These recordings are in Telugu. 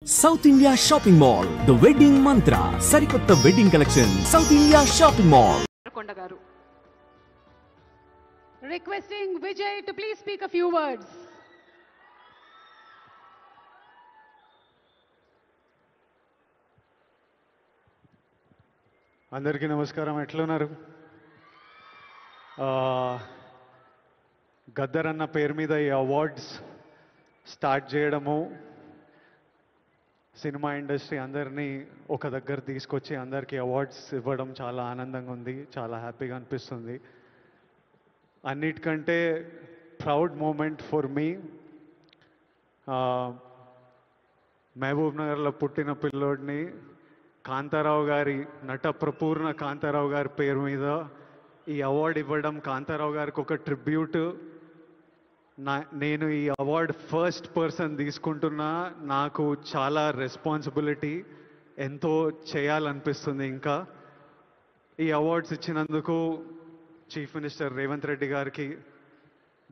South India Shopping Mall, The Wedding Mantra, Sarikotta Wedding Collection, South India Shopping Mall. Requesting Vijay to please speak a few words. అందరికీ నమస్కారం. ఎట్లున్నారు? గద్దర్ అన్న పేరు మీద ఈ అవార్డ్స్ స్టార్ట్ చేయడము, సినిమా ఇండస్ట్రీ అందరినీ ఒక దగ్గర తీసుకొచ్చి అందరికీ అవార్డ్స్ ఇవ్వడం చాలా ఆనందంగా ఉంది, చాలా హ్యాపీగా అనిపిస్తుంది. అన్నిటికంటే ప్రౌడ్ మూమెంట్ ఫర్ మీ, మహబూబ్ నగర్లో పుట్టిన పిల్లోడిని కాంతారావు గారి, నట ప్రపూర్ణ కాంతారావు గారి పేరు మీద ఈ అవార్డు ఇవ్వడం, కాంతారావు గారికి ఒక ట్రిబ్యూట్. నేను ఈ అవార్డు ఫస్ట్ పర్సన్ తీసుకుంటున్నా. నాకు చాలా రెస్పాన్సిబిలిటీ, ఎంతో చేయాలనిపిస్తుంది. ఇంకా ఈ అవార్డ్స్ ఇచ్చినందుకు చీఫ్ మినిస్టర్ రేవంత్ రెడ్డి గారికి,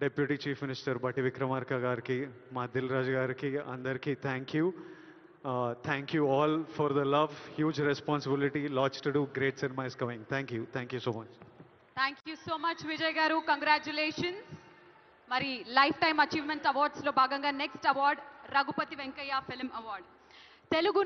డిప్యూటీ చీఫ్ మినిస్టర్ బట్టి విక్రమార్క గారికి, మా దిల్ రాజు గారికి, అందరికీ thank you. Thank you all for the love. Huge responsibility, lots to do. Great cinema is coming. Thank you so much. Thank you so much Vijay garu. Congratulations. Mari lifetime achievement awards lo bhaganga next award Raghupati Venkaya Film Award. Telugu